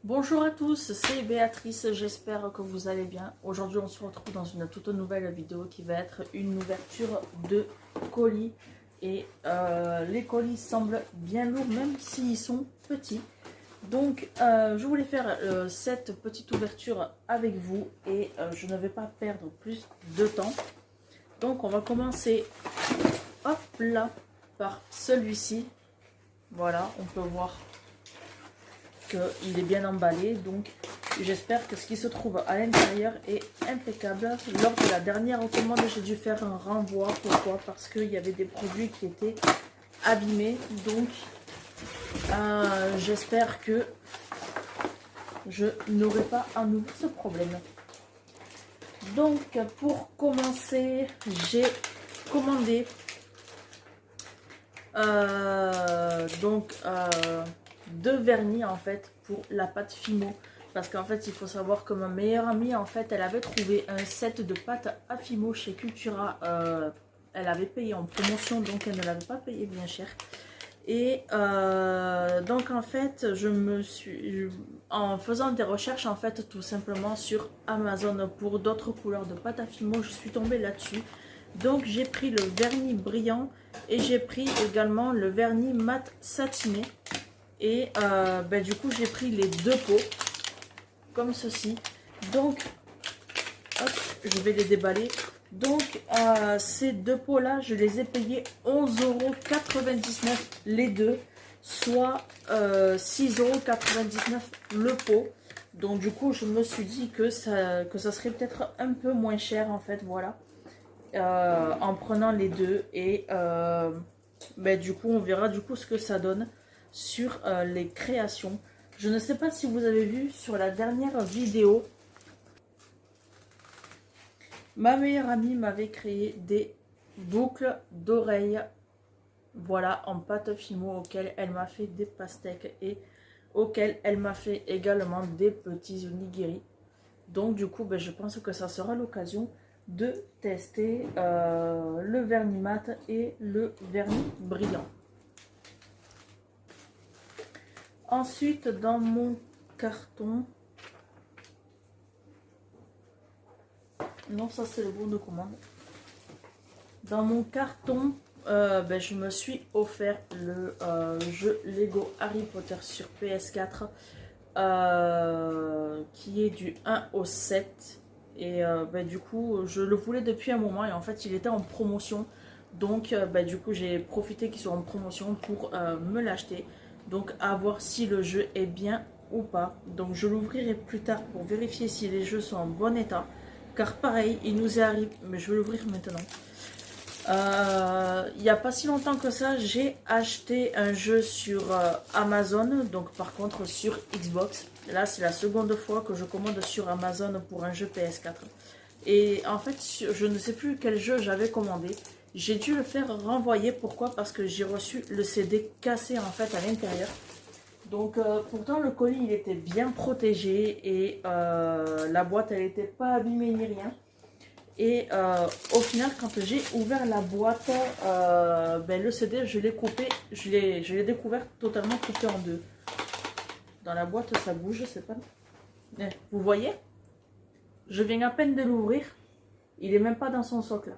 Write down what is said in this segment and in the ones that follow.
Bonjour à tous, c'est Béatrice, j'espère que vous allez bien. Aujourd'hui on se retrouve dans une toute nouvelle vidéo qui va être une ouverture de colis. Et les colis semblent bien lourds même s'ils sont petits. Donc je voulais faire cette petite ouverture avec vous et je ne vais pas perdre plus de temps. Donc on va commencer, hop là, par celui-ci. Voilà, on peut voir qu'il est bien emballé, donc j'espère que ce qui se trouve à l'intérieur est impeccable. Lors de la dernière commande, j'ai dû faire un renvoi. Pourquoi? Parce qu'il y avait des produits qui étaient abîmés, donc j'espère que je n'aurai pas à nouveau ce problème. Donc pour commencer, j'ai commandé deux vernis en fait pour la pâte Fimo, parce qu'en fait il faut savoir que ma meilleure amie en fait elle avait trouvé un set de pâte à Fimo chez Cultura. Elle avait payé en promotion, donc elle ne l'avait pas payé bien cher. Et donc en fait en faisant des recherches en fait tout simplement sur Amazon pour d'autres couleurs de pâte à Fimo, je suis tombée là-dessus. Donc j'ai pris le vernis brillant et j'ai pris également le vernis mat satiné. Et du coup j'ai pris les deux pots comme ceci. Donc hop, je vais les déballer. Donc ces deux pots là je les ai payés 11,99 € les deux, soit 6,99 € le pot. Donc du coup je me suis dit que ça serait peut-être un peu moins cher en fait, voilà. En prenant les deux et du coup on verra du coup ce que ça donne sur les créations. Je ne sais pas si vous avez vu sur la dernière vidéo, ma meilleure amie m'avait créé des boucles d'oreilles, voilà, en pâte Fimo, auquel elle m'a fait des pastèques et auquel elle m'a fait également des petits onigiri. Donc du coup je pense que ça sera l'occasion de tester le vernis mat et le vernis brillant. Ensuite, dans mon carton, non, ça c'est le bon de commande. Dans mon carton, je me suis offert le jeu Lego Harry Potter sur PS4, qui est du 1 au 7. Et du coup, je le voulais depuis un moment et en fait, il était en promotion. Donc, du coup, j'ai profité qu'il soit en promotion pour me l'acheter. Donc, à voir si le jeu est bien ou pas. Donc, je l'ouvrirai plus tard pour vérifier si les jeux sont en bon état. Car pareil, il nous est arrivé, mais je vais l'ouvrir maintenant. Il n'y a pas si longtemps que ça, j'ai acheté un jeu sur Amazon, donc par contre sur Xbox. Là, c'est la seconde fois que je commande sur Amazon pour un jeu PS4. Et en fait, je ne sais plus quel jeu j'avais commandé. J'ai dû le faire renvoyer. Pourquoi? Parce que j'ai reçu le CD cassé en fait à l'intérieur. Donc pourtant le colis il était bien protégé et la boîte elle n'était pas abîmée ni rien. Et au final, quand j'ai ouvert la boîte, le CD, je l'ai coupé, je l'ai découvert totalement coupé en deux. Dans la boîte, ça bouge, je sais pas. Vous voyez? Je viens à peine de l'ouvrir. Il est même pas dans son socle.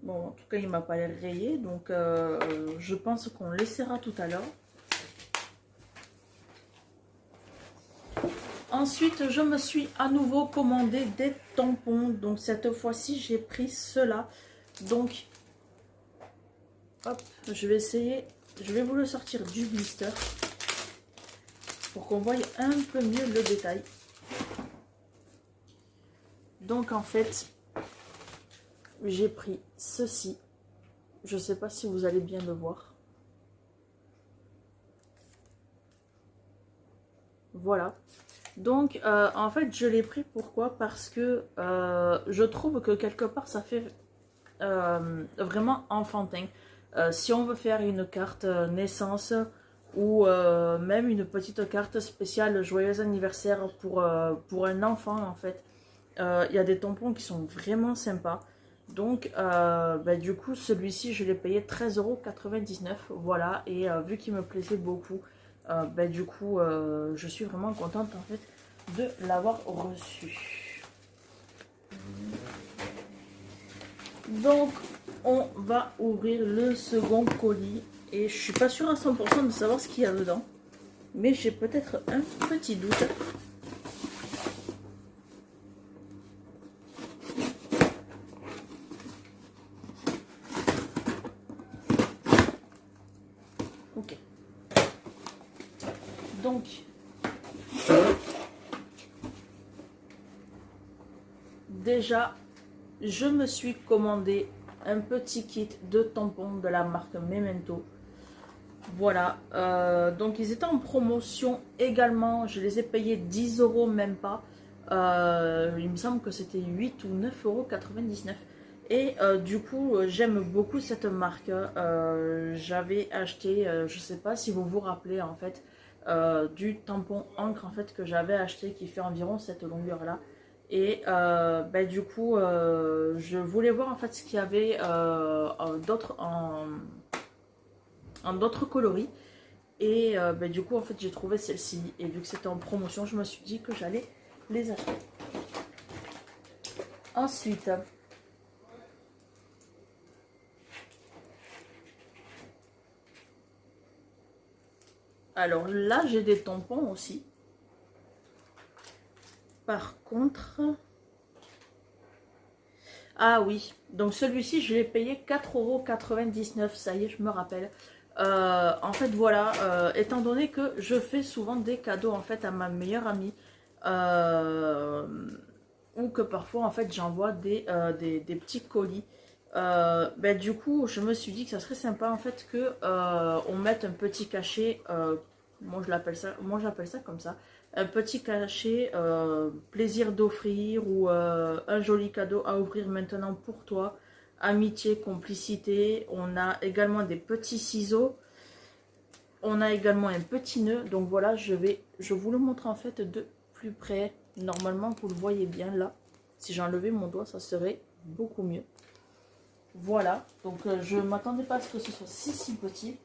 Bon, en tout cas, il m'a pas l'air rayé, donc je pense qu'on le laissera tout à l'heure. Ensuite, je me suis à nouveau commandé des tampons. Donc, cette fois-ci, j'ai pris cela. Donc, hop, je vais essayer. Je vais vous le sortir du blister pour qu'on voie un peu mieux le détail. Donc, en fait, j'ai pris ceci. Je ne sais pas si vous allez bien le voir. Voilà. Donc, en fait, je l'ai pris. Pourquoi? Parce que je trouve que quelque part, ça fait vraiment enfantin. Si on veut faire une carte naissance ou même une petite carte spéciale joyeux anniversaire pour un enfant, en fait, il y a des tampons qui sont vraiment sympas. Donc du coup celui-ci je l'ai payé 13,99 €. Voilà, et vu qu'il me plaisait beaucoup, du coup je suis vraiment contente en fait de l'avoir reçu. Donc on va ouvrir le second colis et je suis pas sûre à 100% de savoir ce qu'il y a dedans, mais j'ai peut-être un petit doute. Ok. Donc déjà je me suis commandé un petit kit de tampons de la marque Memento. Voilà, donc ils étaient en promotion également, je les ai payés 10 €, même pas. Il me semble que c'était 8 ou 9,99 €. Et du coup, j'aime beaucoup cette marque. J'avais acheté, je sais pas si vous vous rappelez en fait, du tampon encre en fait que j'avais acheté qui fait environ cette longueur là. Et du coup, je voulais voir en fait ce qu'il y avait d'autres en d'autres coloris. Et du coup en fait j'ai trouvé celle-ci, et vu que c'était en promotion je me suis dit que j'allais les acheter. Ensuite alors là j'ai des tampons aussi. Par contre, ah oui, donc celui-ci je l'ai payé 4,99 €, ça y est je me rappelle. En fait voilà, étant donné que je fais souvent des cadeaux en fait à ma meilleure amie, ou que parfois en fait j'envoie des petits colis, du coup je me suis dit que ça serait sympa en fait que on mette un petit cachet, moi j'appelle ça comme ça, un petit cachet plaisir d'offrir, ou un joli cadeau à ouvrir maintenant pour toi. Amitié, complicité. On a également des petits ciseaux. On a également un petit nœud. Donc voilà, je vous le montre en fait de plus près. Normalement, vous le voyez bien là. Si j'enlevais mon doigt, ça serait beaucoup mieux. Voilà. Donc je ne m'attendais pas à ce que ce soit si petit.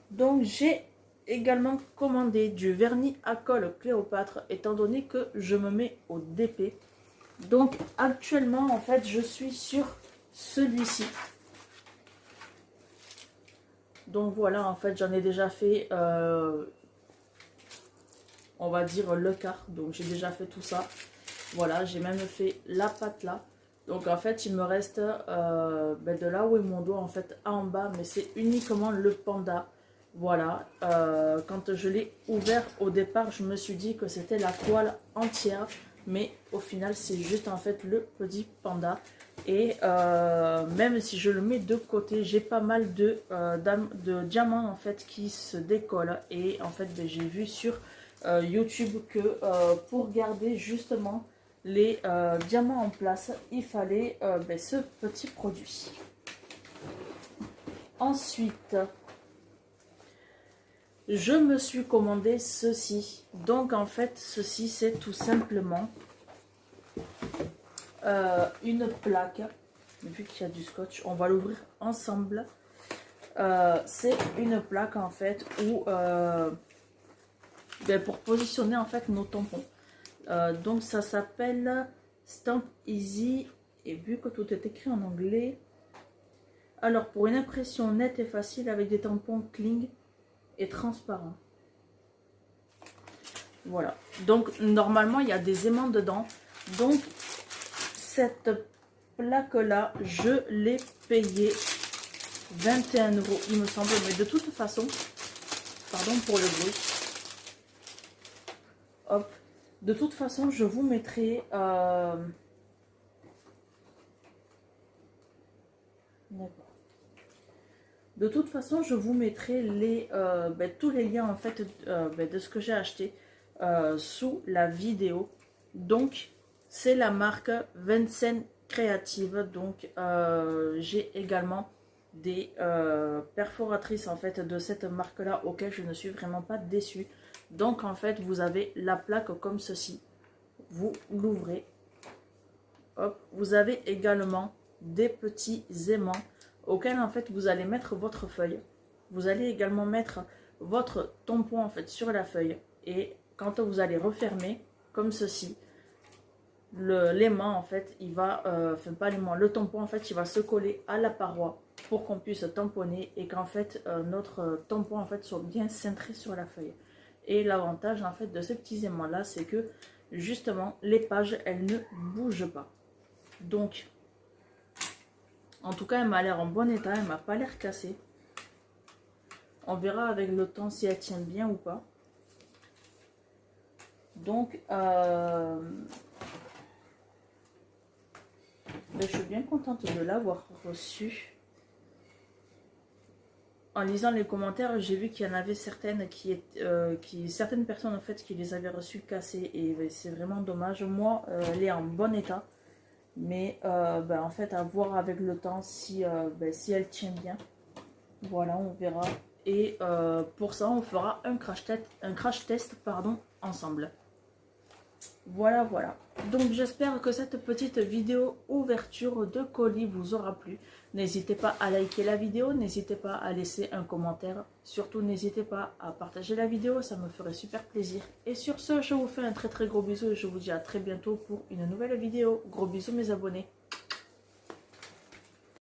Donc j'ai également commandé du vernis à colle Cléopâtre, étant donné que je me mets au DP. Donc actuellement en fait je suis sur celui-ci. Donc voilà, en fait j'en ai déjà fait on va dire le quart, donc j'ai déjà fait tout ça. Voilà, j'ai même fait la pâte là. Donc en fait il me reste de là où est mon doigt en fait en bas, mais c'est uniquement le panda. Voilà, quand je l'ai ouvert au départ je me suis dit que c'était la toile entière, mais au final c'est juste en fait le petit panda. Et même si je le mets de côté, j'ai pas mal de diamants en fait qui se décollent. Et en fait j'ai vu sur YouTube que pour garder justement les diamants en place, il fallait ce petit produit. Ensuite, je me suis commandé ceci. Donc en fait, ceci c'est tout simplement une plaque. Vu qu'il y a du scotch, on va l'ouvrir ensemble. C'est une plaque en fait où pour positionner en fait nos tampons. Donc ça s'appelle Stamp Easy, et vu que tout est écrit en anglais, alors pour une impression nette et facile avec des tampons cling et transparents. Voilà, donc normalement il y a des aimants dedans. Donc cette plaque là je l'ai payée 21 € il me semble, mais de toute façon, pardon pour le bruit, hop, de toute façon je vous mettrai de toute façon je vous mettrai les tous les liens en fait de ce que j'ai acheté sous la vidéo. Donc c'est la marque Vincennes Créative. Donc j'ai également des perforatrices en fait de cette marque là, auxquelles je ne suis vraiment pas déçue. Donc en fait vous avez la plaque comme ceci, vous l'ouvrez, hop, vous avez également des petits aimants auxquels en fait vous allez mettre votre feuille. Vous allez également mettre votre tampon en fait sur la feuille, et quand vous allez refermer comme ceci, l'aimant en fait il va, enfin pas l'aimant, le tampon en fait il va se coller à la paroi pour qu'on puisse tamponner et qu'en fait notre tampon en fait soit bien cintré sur la feuille. Et l'avantage en fait de ces petits aimants là, c'est que justement les pages elles ne bougent pas. Donc en tout cas elle m'a l'air en bon état, elle m'a pas l'air cassée. On verra avec le temps si elle tient bien ou pas. Donc je suis bien contente de l'avoir reçue. En lisant les commentaires, j'ai vu qu'il y en avait certaines certaines personnes en fait qui les avaient reçues cassées, et c'est vraiment dommage. Moi, elle est en bon état, mais en fait à voir avec le temps si elle tient bien. Voilà, on verra. Et pour ça, on fera un crash test ensemble. Voilà. Donc j'espère que cette petite vidéo ouverture de colis vous aura plu. N'hésitez pas à liker la vidéo, n'hésitez pas à laisser un commentaire. Surtout n'hésitez pas à partager la vidéo, ça me ferait super plaisir. Et sur ce, je vous fais un très gros bisou et je vous dis à très bientôt pour une nouvelle vidéo. Gros bisous mes abonnés.